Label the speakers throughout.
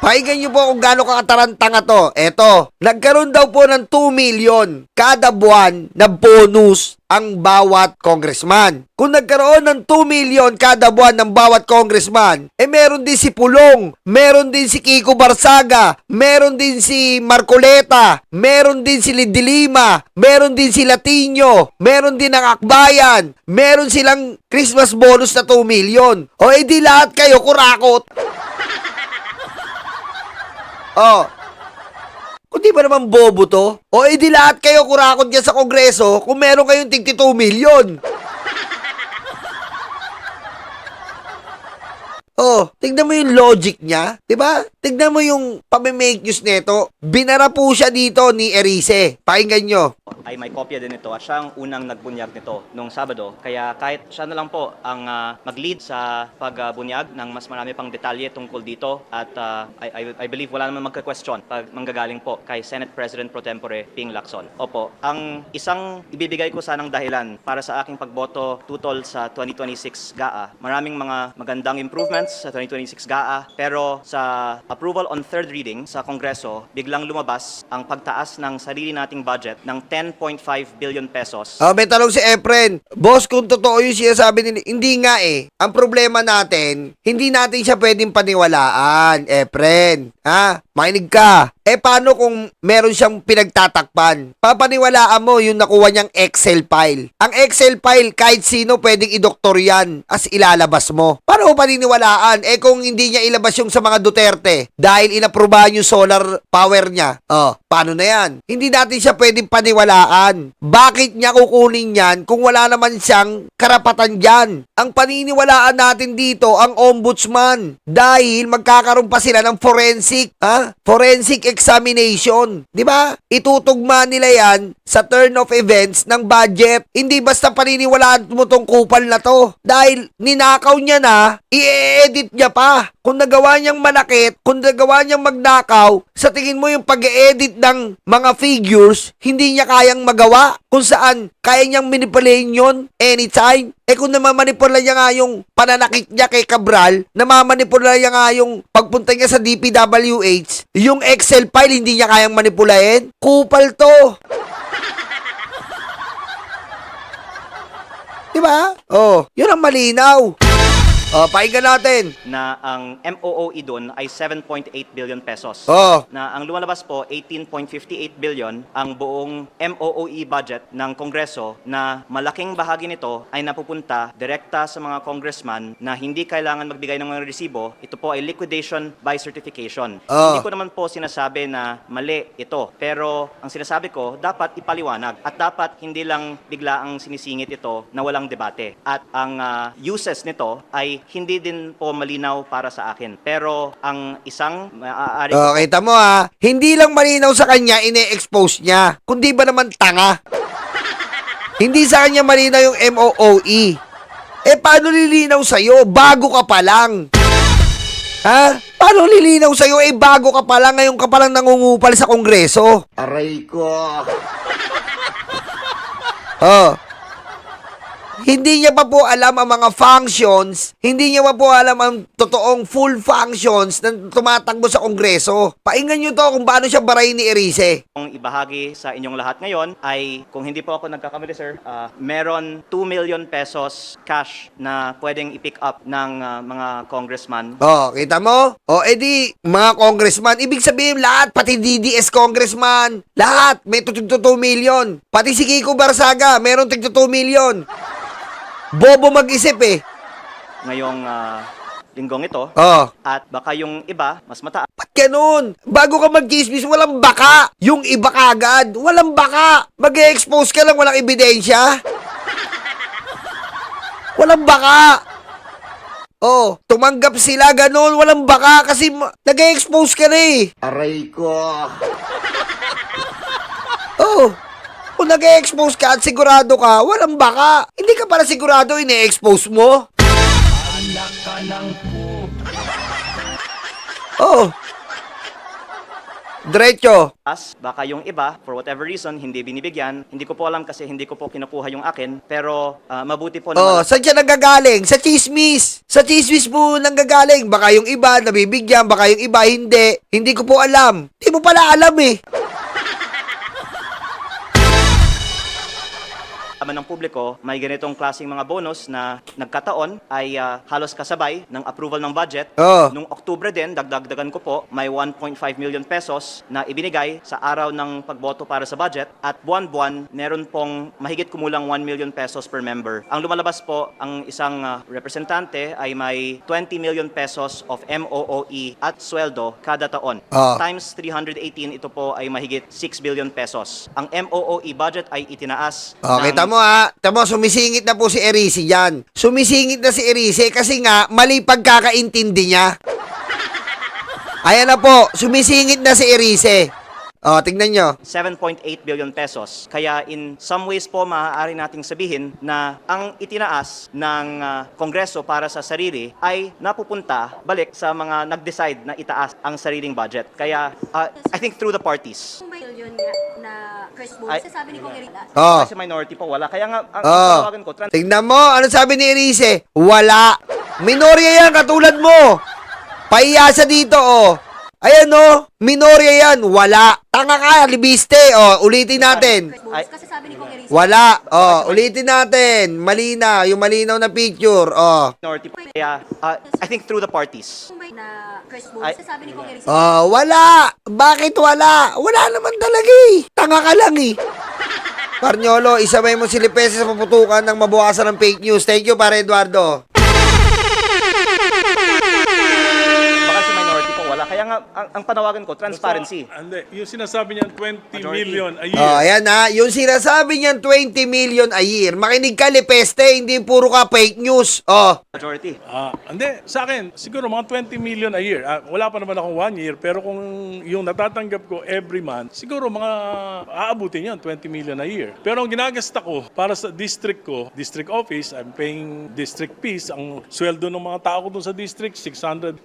Speaker 1: Pakinggan nyo po kung gaano kakatarantanga to. Eto, nagkaroon daw po ng 2 million kada buwan na bonus ang bawat congressman. Kung nagkaroon ng 2 million kada buwan ng bawat congressman, meron din si Pulong, meron din si Kiko Barsaga, meron din si Marcoleta, meron din si Lidilima, meron din si Latino, meron din ang Akbayan, meron silang Christmas bonus na 2 million. O edi lahat kayo kurakot. Oh. Kung di ba naman bobo to? O edi lahat kayo kurakot dyan sa Kongreso kung meron kayong tig 2 million. Oh, tignan mo yung logic niya, 'di ba? Tignan mo yung pamimake news nito. Binara po siya dito ni Erice. Pakinggan nyo.
Speaker 2: Ay may kopya din ito at siya ang unang nagbunyag nito nung Sabado. Kaya kahit siya na lang po ang mag-lead sa pagbunyag ng mas marami pang detalye tungkol dito at I believe wala naman magka-question pag manggagaling po kay Senate President Pro Tempore Ping Lacson. Opo, ang isang ibibigay ko sanang dahilan para sa aking pagboto tutol sa 2026 GAA, maraming mga magandang improvements sa 2026 GAA, pero sa approval on third reading sa Kongreso, biglang lumabas ang pagtaas ng sarili nating budget ng 10.5 billion pesos.
Speaker 1: May tanong si Efren. Boss, kung totoo yung sinasabi nila, hindi nga eh. Ang problema natin, hindi natin siya pwedeng paniwalaan, Efren. Ha? Makinig ka. Paano kung meron siyang pinagtatakpan? Papaniwalaan mo yung nakuha niyang Excel file. Ang Excel file, kahit sino pwedeng idoktor yan as ilalabas mo. Paano mo paniniwalaan? Kung hindi niya ilabas yung sa mga Duterte dahil inaprubahan yung solar power niya. Paano na yan? Hindi natin siya pwedeng paniwalaan. Bakit niya kukunin yan kung wala naman siyang karapatan dyan? Ang paniniwalaan natin dito, ang ombudsman. Dahil magkakaroon pa sila ng forensic, forensic examination. Di ba? Itutugma nila yan sa turn of events ng budget. Hindi basta paniniwalaan mo tong kupal na to. Dahil ninakaw niya na, i-edit niya pa. Kung nagawa niyang malakit, kung nagawa niyang magnakaw, sa tingin mo yung pag-edit ng mga figures, hindi niya kayang magawa. Kung saan, kaya niyang manipulahin yun anytime. Kung namamanipula niya nga yung pananakit niya kay Cabral, namamanipula niya nga yung pagpunta niya sa DPWH, yung Excel file hindi niya kayang manipulahin, kupal to. Diba? Yun ang malinaw. Pakinggan natin.
Speaker 2: Na ang MOOE doon ay 7.8 billion pesos. Na ang lumalabas po, 18.58 billion ang buong MOOE budget ng Kongreso na malaking bahagi nito ay napupunta direkta sa mga congressman na hindi kailangan magbigay ng mga resibo. Ito po ay liquidation by certification. Hindi ko naman po sinasabi na mali ito. Pero ang sinasabi ko, dapat ipaliwanag. At dapat hindi lang bigla ang sinisingit ito na walang debate. At ang uses nito ay hindi din po malinaw para sa akin. Pero ang isang maaari...
Speaker 1: Kita mo hindi lang malinaw sa kanya, ine-expose niya. Kundi ba naman tanga? Hindi sa kanya malinaw yung MOOE. Paano lilinaw sa'yo? Bago ka pa lang. Ha? Paano lilinaw sa'yo? Bago ka pa lang, ngayon ka pa lang nangungupal sa Kongreso. Aray ko. Hindi niya pa po alam ang mga functions, hindi niya pa po alam ang totoong full functions na tumatakbo sa Kongreso. Painggan niyo to kung paano siya barayin ni Erice.
Speaker 2: Ang ibahagi sa inyong lahat ngayon ay, kung hindi po ako nagkakamali sir, meron 2 million pesos cash na pwedeng i-pick up ng mga congressman.
Speaker 1: Kita mo? Edi, mga congressman, ibig sabihin lahat, pati DDS congressman, lahat, may 2 million. Pati si Kiko Barsaga, meron 2 million. Bobo mag-isip
Speaker 2: Ngayong linggong ito. At baka yung iba, mas mataas.
Speaker 1: Ba't ganun? Bago ka mag-chismis, walang baka. Yung iba kagad, walang baka. Mag-e-expose ka lang, walang ebidensya. Walang baka. Tumanggap sila, ganun, walang baka kasi nag-e-expose ka na Aray ko. Kung nag-e-expose ka at sigurado ka, walang baka. Hindi ka pala sigurado, ine-expose mo. Anak ka ng Diretso.
Speaker 2: Baka yung iba, for whatever reason, hindi binibigyan. Hindi ko po alam kasi hindi ko po kinukuha yung akin. Pero mabuti po
Speaker 1: Oh,
Speaker 2: na
Speaker 1: saan siya nanggagaling? Sa chismis. Sa chismis po nanggagaling. Baka yung iba nabibigyan, baka yung iba hindi. Hindi ko po alam. Hindi mo pala alam eh.
Speaker 2: ng publiko, may ganitong klaseng mga bonus na nagkataon ay halos kasabay ng approval ng budget.
Speaker 1: Oh.
Speaker 2: Nung Oktubre din, dagdagan ko po, may 1.5 million pesos na ibinigay sa araw ng pagboto para sa budget at buwan-buwan, meron pong mahigit kumulang 1 million pesos per member. Ang lumalabas po, ang isang representante ay may 20 million pesos of MOOE at sweldo kada taon.
Speaker 1: Oh.
Speaker 2: Times 318, ito po ay mahigit 6 billion pesos. Ang MOOE budget ay itinaas
Speaker 1: Okay,
Speaker 2: ng
Speaker 1: tamo ha. Tamo, sumisingit na po si Erice dyan. Sumisingit na si Erice kasi nga, mali pagkakaintindi niya. Ayan na po, sumisingit na si Erice. O, tignan nyo.
Speaker 2: 7.8 billion pesos. Kaya in some ways po, maaari nating sabihin na ang itinaas ng Kongreso para sa sarili ay napupunta balik sa mga nag-decide na itaas ang sariling budget. Kaya I think through the parties.
Speaker 3: Kung ba yun nga na first vote,
Speaker 2: Ay-
Speaker 3: sasabi ni Kong Erika,
Speaker 1: Oh.
Speaker 2: Kasi minority po, wala. Kaya nga, ang
Speaker 1: Oh.
Speaker 2: tawagan ko,
Speaker 1: Tignan mo, ano sabi ni Erice? Wala. Minorya yan, katulad mo. Paiyasa dito, oh. Ayan, oh. Minorya yan, wala. Tanga ka, libiste. Oh, ulitin natin.
Speaker 3: first vote, kasi sabi ni Kong Erika,
Speaker 1: Wala. Oh, ulitin natin. Malina, yung malinaw na picture. Oh.
Speaker 2: minority po. Kaya I think through the parties.
Speaker 3: kung ba na first vote,
Speaker 2: Ay-
Speaker 3: sasabi ni Kong Erika,
Speaker 1: Oh, wala. Bakit wala? Wala naman talaga eh. Tanga ka lang eh. Parnyolo, isabay mo si Lipese sa paputukan ng mabukasan ng fake news. Thank you, pare Eduardo.
Speaker 2: Baka si minority po, wala. Kaya nga, ang panawagan ko, transparency.
Speaker 4: Hindi, yung sinasabi niyan 20
Speaker 2: Majority.
Speaker 4: million a year.
Speaker 1: Oh, ayan ha. Yung sinasabi niyan 20 million a year. Makinig ka, Lipeste. Hindi puro ka fake news. Oh.
Speaker 2: Majority.
Speaker 4: Hindi, sa akin, siguro mga 20 million a year. Wala pa naman akong 1 year, pero kung yung natatanggap ko every month, siguro mga aabutin yun, 20 million a year. Pero ang ginagasta ko para sa district ko, district office, I'm paying district fees. Ang sweldo ng mga tao ko doon sa district, 600,000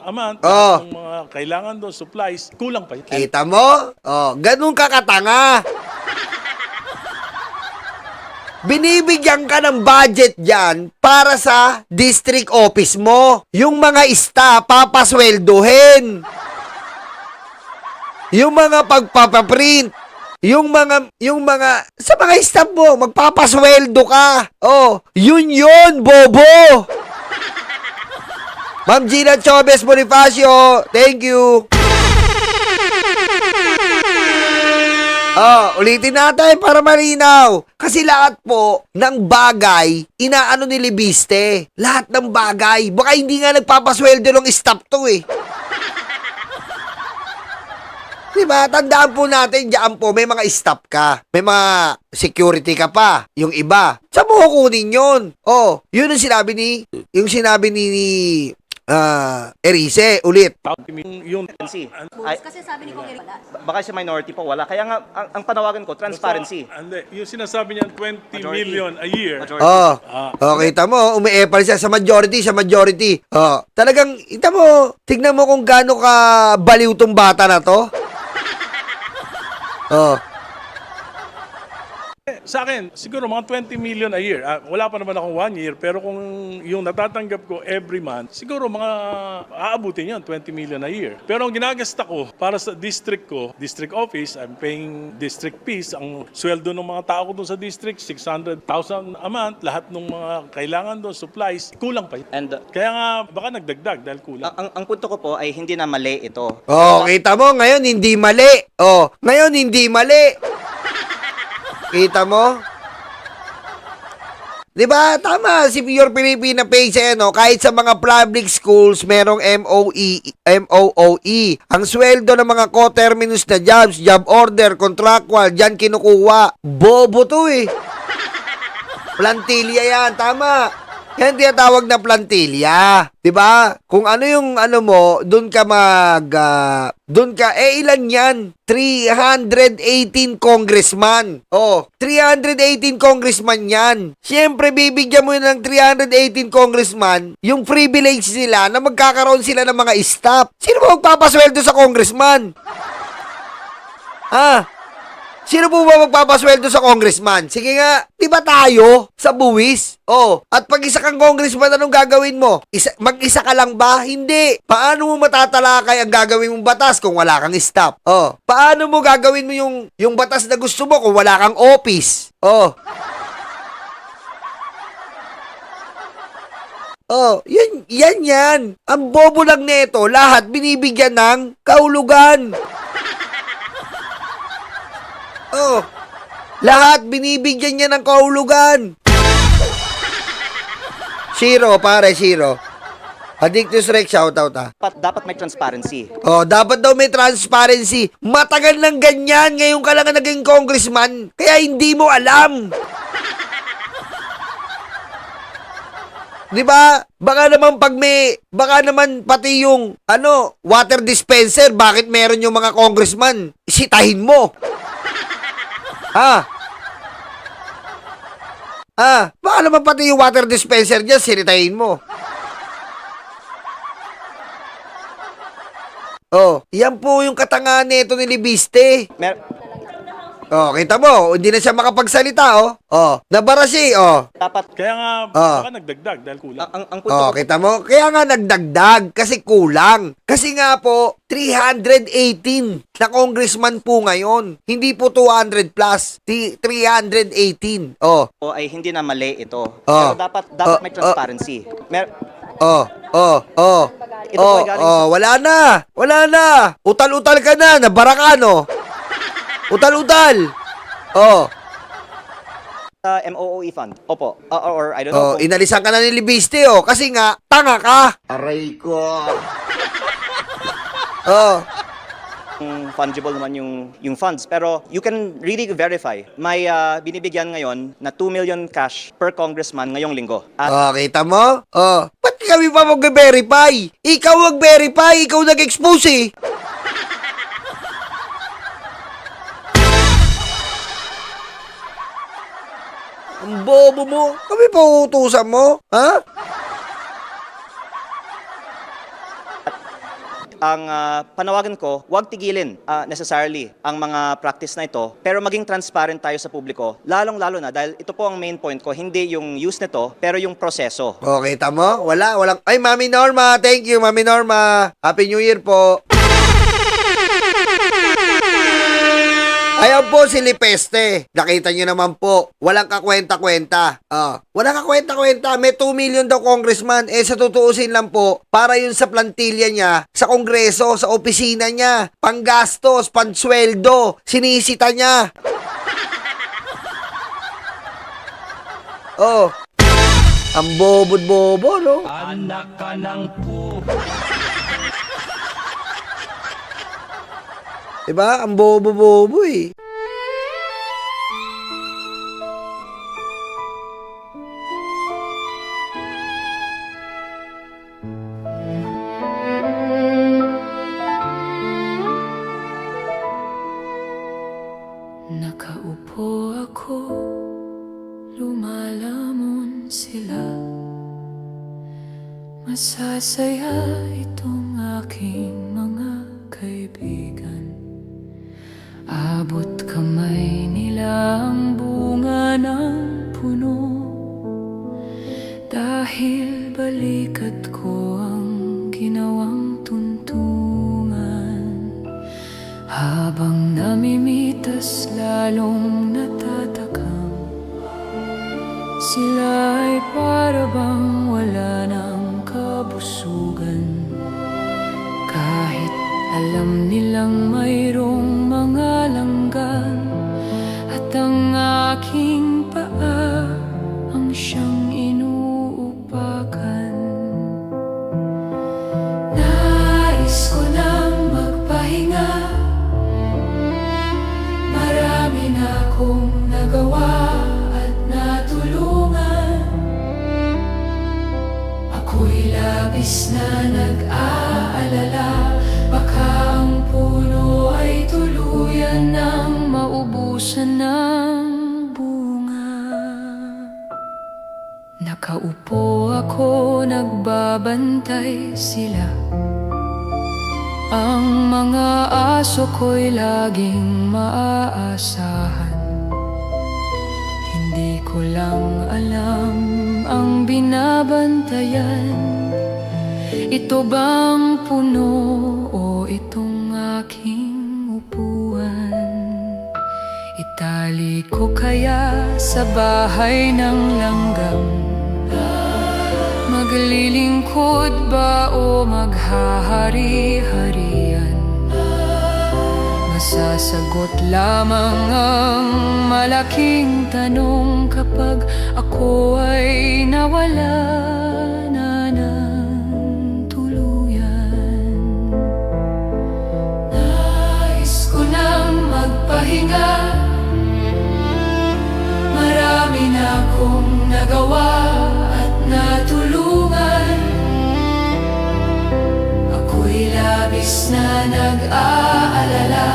Speaker 4: a month.
Speaker 1: Oh.
Speaker 4: Ang mga kailangan doon, supplies, kulang pa yun.
Speaker 1: Kita mo? Oh, ganun ka katanga. Binibigyan ka ng budget dyan para sa district office mo. Yung mga staff, papasweldohin. Yung mga pagpapaprint. Yung mga, sa mga staff mo, magpapasweldo ka. Oh, yun, bobo. Ma'am Gina Chavez Bonifacio, thank you. Oh, ulitin natin para malinaw. Kasi lahat po ng bagay, inaano ni Libiste. Lahat ng bagay. Baka hindi nga nagpapasweldo ng staff to eh. Diba? Tandaan po natin, diyan po, may mga staff ka. May mga security ka pa. Yung iba. Saan mo kukunin yun? Oh, yun ang sinabi ni Erice, ulit.
Speaker 4: Yung
Speaker 2: Transparency.
Speaker 3: votes, kasi sabi ni Kong Erika,
Speaker 2: Baka si minority po, wala. Kaya nga, ang panawagan ko, transparency.
Speaker 4: Hindi, yung sinasabi niyan 20
Speaker 2: Majority.
Speaker 4: million a year.
Speaker 2: Majority.
Speaker 1: Oh, kita mo, umiepal siya sa majority. Oh, talagang, tignan mo kung gaano ka baliw tong bata na to. Oh,
Speaker 4: Sa akin, siguro mga 20 million a year. Wala pa naman akong 1 year, pero kung yung natatanggap ko every month, siguro mga aabutin yun, 20 million a year. Pero ang ginagasta ko para sa district ko, district office, I'm paying district fees. Ang sweldo ng mga tao ko doon sa district, 600,000 a month. Lahat ng mga kailangan doon, supplies, kulang pa yun.
Speaker 2: And
Speaker 4: Kaya nga, baka nagdagdag dahil kulang.
Speaker 2: ang punto ko po ay hindi na mali ito.
Speaker 1: oh, kita mo, ngayon hindi mali. Oh, ngayon hindi mali. Kita mo? Diba? Tama. Si Pure Pilipina Page, no? Kahit sa mga public schools, merong MOOE. Ang sweldo ng mga co-terminus na jobs, job order, contractual, dyan kinukuha. Bobo to eh. Plantilla yan. Tama. Yan tinatawag na plantilla. Diba? Kung ano yung mo, dun ka ilan yan? 318 congressman. Oh, 318 congressman yan. Siyempre, bibigyan mo yun ng 318 congressman yung privilege nila na magkakaroon sila ng mga staff. Sino ba magpapasweldo sa congressman? Ah, sino po ba magpapasweldo sa congressman? Sige nga, di ba tayo sa buwis? Oh, at pag isa kang congressman, anong gagawin mo? Mag-isa ka lang ba? Hindi. Paano mo matatalakay ang gagawin mong batas kung wala kang staff? Oh, paano mo gagawin mo yung batas na gusto mo kung wala kang office? Oh. Oh, yan. Ang bobo lang nito, lahat binibigyan ng kahulugan. Oh, lahat binibigyan niya ng kahulugan. Zero, pare, zero. Addictus Rex, shoutout ah.
Speaker 2: Dapat may transparency.
Speaker 1: Oh, dapat daw may transparency. Matagal nang ganyan, ngayon ka lang ang naging congressman, kaya hindi mo alam. Di ba? Baka naman pati yung, water dispenser, bakit meron yung mga congressman? Sitahin mo. Baka naman pati yung water dispenser dyan, sinitahin mo. Oh, yan po yung katangahan nito ni Libiste. Oh, kita mo, hindi na siya makapagsalita, oh. Oh, nabara siya, oh.
Speaker 2: Dapat,
Speaker 4: Kaya nga, baka nagdagdag dahil kulang.
Speaker 2: ang punto
Speaker 1: Oh,
Speaker 2: ko,
Speaker 1: kita mo? Kaya nga nagdagdag kasi kulang. Kasi nga po, 318 na congressman po ngayon. Hindi po 200 plus, 318. Oh.
Speaker 2: ay hindi na mali ito.
Speaker 1: Oh.
Speaker 2: Pero dapat may transparency. Ito po ay galing
Speaker 1: Wala na. Utal-utal ka na, nabara ka, no? Utal-utal. Oh.
Speaker 2: sa MOOE fund. Opo. Or I don't know.
Speaker 1: Oh, inalisan ka na ni Libiste, oh. Kasi nga, tanga ka.
Speaker 5: Aray ko.
Speaker 1: Oh.
Speaker 2: Kung fungible naman yung funds. Pero you can really verify. May binibigyan ngayon na 2 million cash per congressman ngayong linggo. At
Speaker 1: Oh, kita mo? Oh. Ba't kami pa mag-verify? Ikaw mag-verify, ikaw nag-expose eh. Ang bobo mo. Kami pa uutusan mo? Ha?
Speaker 2: ang panawagan ko, huwag tigilin necessarily ang mga practice na ito, pero maging transparent tayo sa publiko, lalong-lalo na dahil ito po ang main point ko, hindi yung use nito, pero yung proseso.
Speaker 1: Okay, tamo? Walang... Ay, Mami Norma. Thank you, Mami Norma. Happy New Year po. Ayan po si Lipeste. Nakita nyo naman po. Walang kakwenta-kwenta. Walang kakwenta-kwenta. May 2 million daw congressman. Sa tutuusin lang po, para yun sa plantilya niya, sa kongreso, sa opisina niya, panggastos, pansweldo, sinisita niya. Ang bobod-bobo, no?
Speaker 6: Anak ka ng po.
Speaker 1: Diba? Ang bobo-bobo eh.
Speaker 7: Nakaupo ako, lumalamon sila. Masasaya itong aking mga kaibigan. Abot kamay nila ang bunga ng puno, dahil balikat ko ang ginawang tuntungan. Habang namimitas lalong natatakam, sila ay para bang wala ng kabusugan. Kahit alam nilang mayroong mga langgan, at ang aking paa ang siyang inuupakan. Nais ko nang magpahinga, marami na akong nagawa at natulungan. Ako'y labis na nag-aalala, baka ang puno ay tuluyan ng maubusan ng bunga. Nakaupo ako, nagbabantay sila. Ang mga aso ko'y laging maaasahan. Hindi ko lang alam ang binabantayan. Ito bang puno o itong aking upuan? Itali ko kaya sa bahay ng langgam? Maglilingkod ba o maghahari-harian? Masasagot lamang ang malaking tanong kapag ako ay nawala na ng tuluyan. Nais ko nang magpahinga, marami na akong nagawa at natulungan. Ako'y labis na nag-aalala,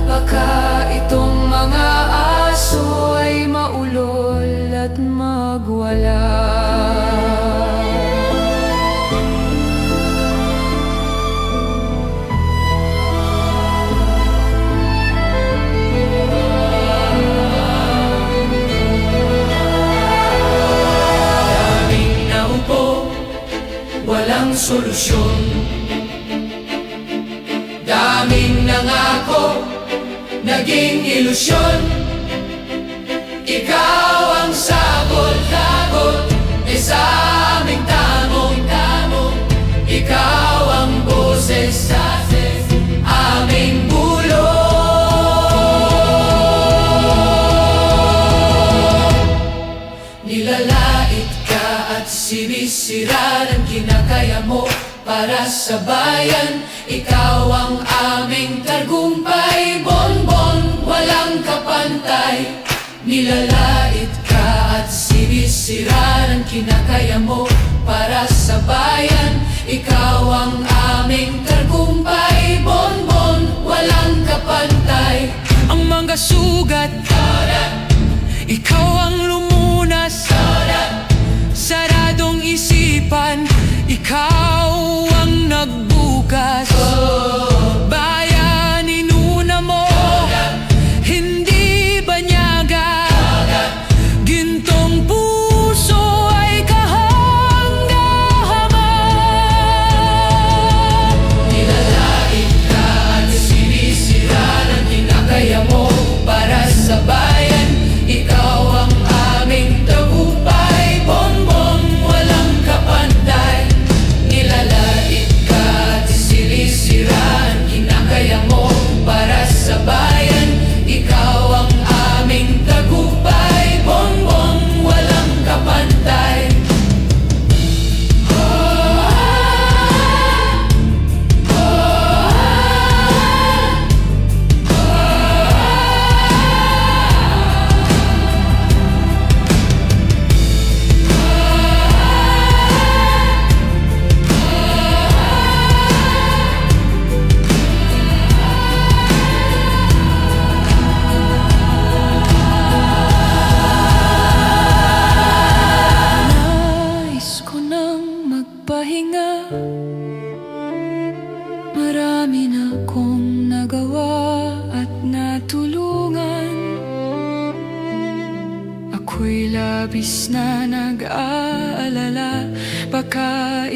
Speaker 7: baka itong mga aso ay maulol at magwala. Walang solusyon. Daming nangako, naging ilusyon. Ikaw ang sagot-sagot sa aming tamong-tamong. Ikaw ang boses sa aming bulong. Nilalait ka at sinisira ng kinakaya mo para sa bayan. Ikaw ang aming tagumpay, bonbon, walang kapantay. Nilalait ka at sinisira ng kinakaya mo para sa bayan. Ikaw ang aming tagumpay, bonbon, walang kapantay. Ang mga sugat, ikaw ang lumunas. Saradong isipan, ikaw ang nagbukas. Bayan, inuna mo, hindi banyaga. Gintong puso ay kahanga-hanga. Nilalait ka at sinisira ng kinakaya mo para sa bayan. Ikaw ang aming tagumpay, bonbon, walang kapantay. Nilalait ka at sinisira ang kinakaya mo para sa bayan. Ikaw ang aming tagumpay, bonbon, walang kapantay. Nais ko nang magpahinga, marami na akong nagawa at natulungan. Ako'y labis na nag-aalala, baka